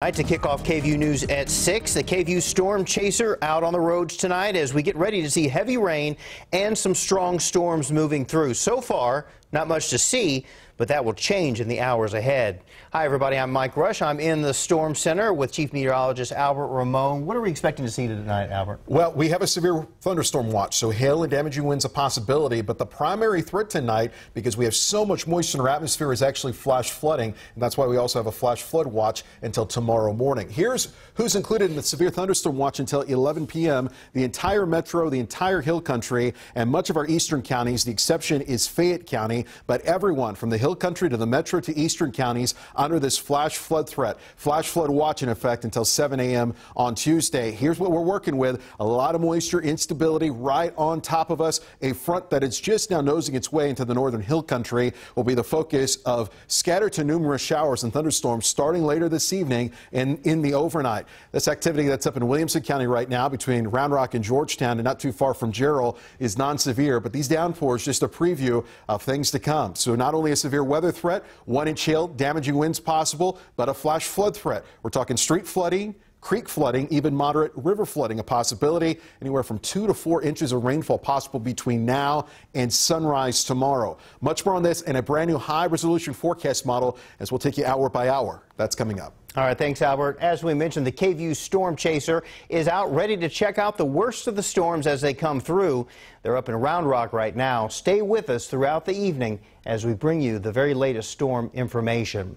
To kick off KVUE News at 6, the KVUE Storm Chaser out on the roads tonight as we get ready to see heavy rain and some strong storms moving through. So far, not much to see, but that will change in the hours ahead. Hi, everybody. I'm Mike Rush. I'm in the Storm Center with Chief Meteorologist Albert Ramon. What are we expecting to see tonight, Albert? Well, we have a severe thunderstorm watch, so hail and damaging winds a possibility. But the primary threat tonight, because we have so much moisture in our atmosphere, is actually flash flooding. And that's why we also have a flash flood watch until tomorrow morning. Here's who's included in the severe thunderstorm watch until 11 p.m. The entire metro, the entire hill country, and much of our eastern counties. The exception is Fayette County. But everyone from the hill country to the metro to eastern counties under this flash flood threat. Flash flood watch in effect until 7 a.m. on Tuesday. Here's what we're working with. A lot of moisture, instability right on top of us. A front that is just now nosing its way into the northern hill country will be the focus of scattered to numerous showers and thunderstorms starting later this evening and in the overnight. This activity that's up in Williamson County right now between Round Rock and Georgetown and not too far from Jarrell is non-severe, but these downpours just a preview of things to come. So not only a severe weather threat, 1-inch hail, damaging winds possible, but a flash flood threat. We're talking street flooding, creek flooding, even moderate river flooding a possibility. Anywhere from 2 to 4 inches of rainfall possible between now and sunrise tomorrow. Much more on this and a brand new high resolution forecast model as we'll take you hour by hour. That's coming up. All right, thanks, Albert. As we mentioned, the KVUE Storm Chaser is out ready to check out the worst of the storms as they come through. They're up in Round Rock right now. Stay with us throughout the evening as we bring you the very latest storm information.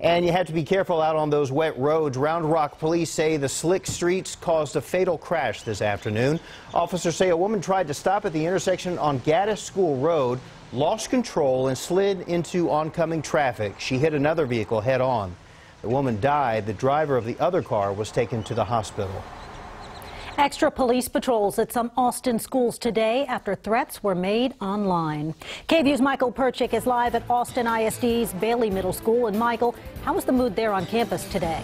And you have to be careful out on those wet roads. Round Rock police say the slick streets caused a fatal crash this afternoon. Officers say a woman tried to stop at the intersection on Gaddis School Road, lost control and slid into oncoming traffic. She hit another vehicle head on. The woman died. The driver of the other car was taken to the hospital. Extra police patrols at some Austin schools today after threats were made online. KVUE's Michael Perchik is live at Austin ISD's Bailey Middle School. And Michael, how was the mood there on campus today?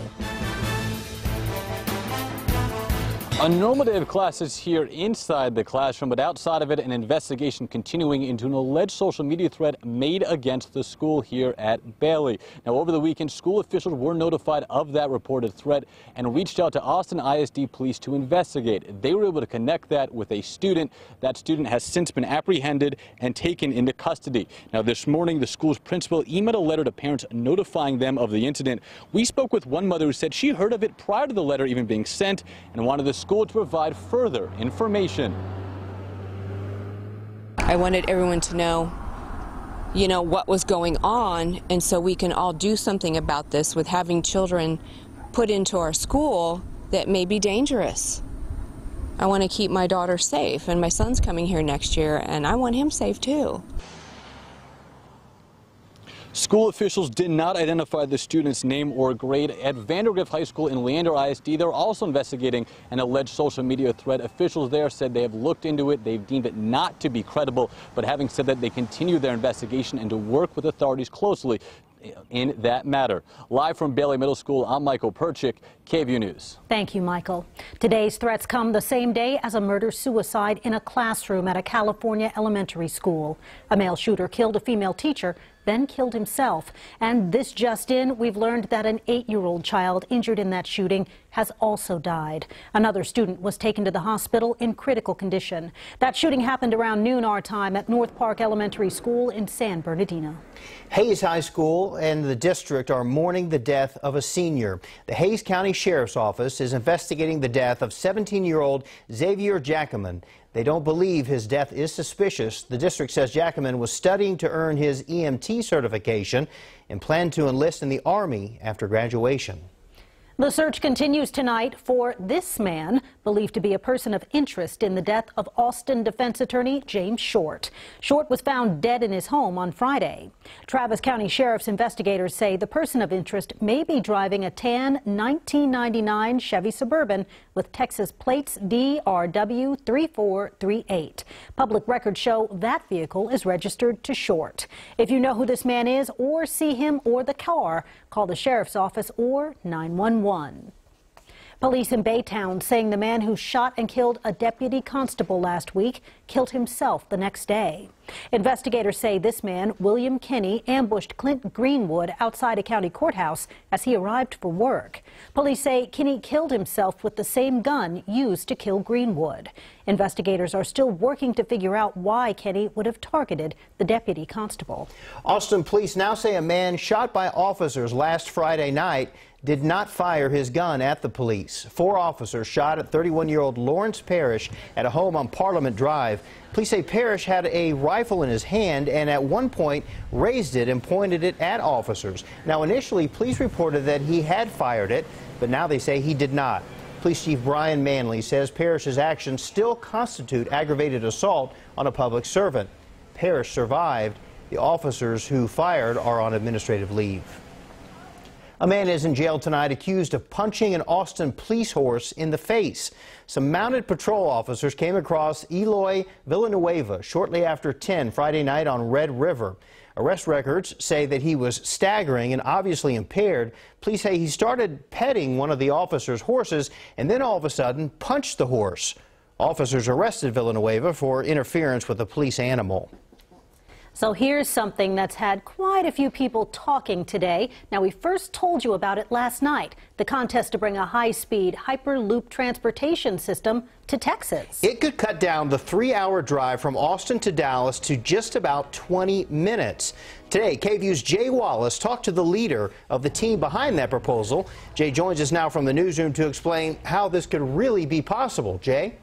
A normal day of classes here inside the classroom, but outside of it, an investigation continuing into an alleged social media threat made against the school here at Bailey. Now, over the weekend, school officials were notified of that reported threat and reached out to Austin ISD police to investigate. They were able to connect that with a student. That student has since been apprehended and taken into custody. Now, this morning, the school's principal emailed a letter to parents notifying them of the incident. We spoke with one mother who said she heard of it prior to the letter even being sent and wanted the school to provide further information. I wanted everyone to know, what was going on, and so we can all do something about this with having children put into our school that may be dangerous. I want to keep my daughter safe, and my son's coming here next year, and I want him safe too. School officials did not identify the student's name or grade. At Vandergrift High School in Leander ISD, they're also investigating an alleged social media threat. Officials there said they have looked into it. They've deemed it not to be credible. But having said that, they continue their investigation and to work with authorities closely in that matter. Live from Bailey Middle School, I'm Michael Perchik, KVUE News. Thank you, Michael. Today's threats come the same day as a murder-suicide in a classroom at a California elementary school. A male shooter killed a female teacher, then killed himself. And this just in, we've learned that an 8-year-old child injured in that shooting has also died. Another student was taken to the hospital in critical condition. That shooting happened around noon our time at North Park Elementary School in San Bernardino. Hayes High School and the district are mourning the death of a senior. The Hayes County Sheriff's Office is investigating the death of 17-year-old Xavier Jackaman. They don't believe his death is suspicious. The district says Jackaman was studying to earn his EMT certification and planned to enlist in the Army after graduation. The search continues tonight for this man, believed to be a person of interest in the death of Austin defense attorney James Short. Short was found dead in his home on Friday. Travis County Sheriff's investigators say the person of interest may be driving a tan 1999 Chevy Suburban with Texas plates DRW 3438. Public records show that vehicle is registered to Short. If you know who this man is or see him or the car, call the sheriff's office or 911. Police in Baytown saying the man who shot and killed a deputy constable last week killed himself the next day. Investigators say this man, William Kinney, ambushed Clint Greenwood outside a county courthouse as he arrived for work. Police say Kinney killed himself with the same gun used to kill Greenwood. Investigators are still working to figure out why Kinney would have targeted the deputy constable. Austin police now say a man shot by officers last Friday night did not fire his gun at the police. 4 officers shot at 31-year-old Lawrence Parrish at a home on Parliament Drive. Police say Parrish had a rifle in his hand and at one point raised it and pointed it at officers. Now, initially, police reported that he had fired it, but now they say he did not. Police Chief Brian Manley says Parrish's actions still constitute aggravated assault on a public servant. Parrish survived. The officers who fired are on administrative leave. A man is in jail tonight accused of punching an Austin police horse in the face. Some mounted patrol officers came across Eloy Villanueva shortly after 10 Friday night on Red River. Arrest records say that he was staggering and obviously impaired. Police say he started petting one of the officers' horses and then all of a sudden punched the horse. Officers arrested Villanueva for interference with a police animal. So here's something that's had quite a few people talking today. Now, we first told you about it last night, the contest to bring a high-speed Hyperloop transportation system to Texas. It could cut down the 3-hour drive from Austin to Dallas to just about 20 minutes. Today, KVUE's Jay Wallace talked to the leader of the team behind that proposal. Jay joins us now from the newsroom to explain how this could really be possible. Jay?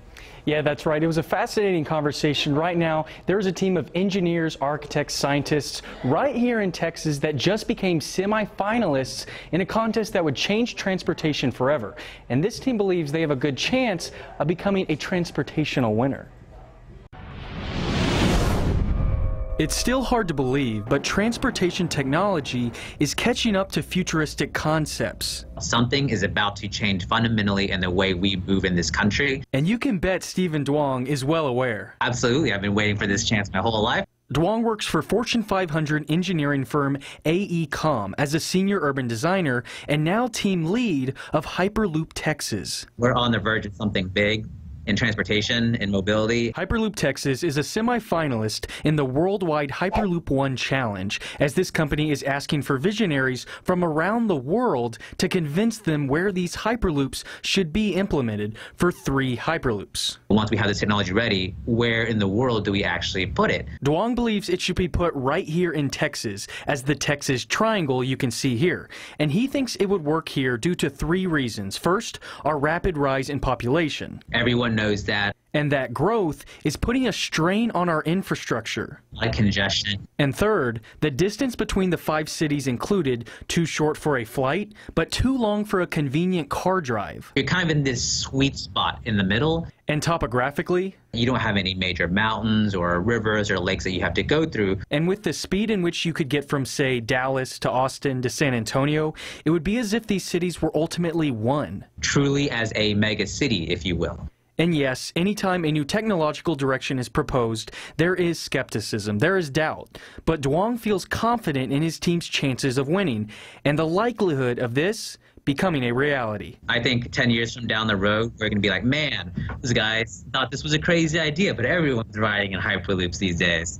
Yeah, that's right. It was a fascinating conversation. Right now, there's a team of engineers, architects, scientists right here in Texas that just became semifinalists in a contest that would change transportation forever. And this team believes they have a good chance of becoming a transportational winner. It's still hard to believe, but transportation technology is catching up to futuristic concepts. Something is about to change fundamentally in the way we move in this country. And you can bet Stephen Duong is well aware. Absolutely. I've been waiting for this chance my whole life. Duong works for Fortune 500 engineering firm AECOM as a senior urban designer and now team lead of Hyperloop Texas. We're on the verge of something big in transportation and mobility. Hyperloop Texas is a semifinalist in the worldwide Hyperloop One Challenge, as this company is asking for visionaries from around the world to convince them where these Hyperloops should be implemented for 3 Hyperloops. Once we have this technology ready, where in the world do we actually put it? Duong believes it should be put right here in Texas, as the Texas Triangle you can see here. And he thinks it would work here due to 3 reasons. First, our rapid rise in population. Everyone knows that. And that growth is putting a strain on our infrastructure. Like congestion. And third, the distance between the 5 cities included, too short for a flight, but too long for a convenient car drive. You're kind of in this sweet spot in the middle. And topographically, you don't have any major mountains or rivers or lakes that you have to go through. And with the speed in which you could get from, say, Dallas to Austin to San Antonio, it would be as if these cities were ultimately one. Truly as a mega city, if you will. And yes, anytime a new technological direction is proposed, there is skepticism, there is doubt. But Duong feels confident in his team's chances of winning, and the likelihood of this becoming a reality. I think 10 years from down the road, we're going to be like, man, those guys thought this was a crazy idea, but everyone's riding in Hyperloops these days.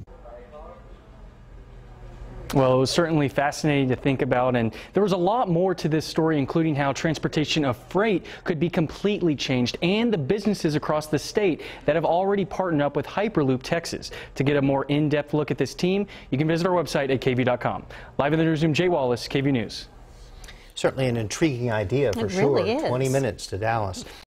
Well, it was certainly fascinating to think about, and there was a lot more to this story, including how transportation of freight could be completely changed, and the businesses across the state that have already partnered up with Hyperloop Texas. To get a more in-depth look at this team, you can visit our website at KVUE.com. Live in the newsroom, Jay Wallace, KVUE News. Certainly an intriguing idea for sure. It really is. 20 minutes to Dallas.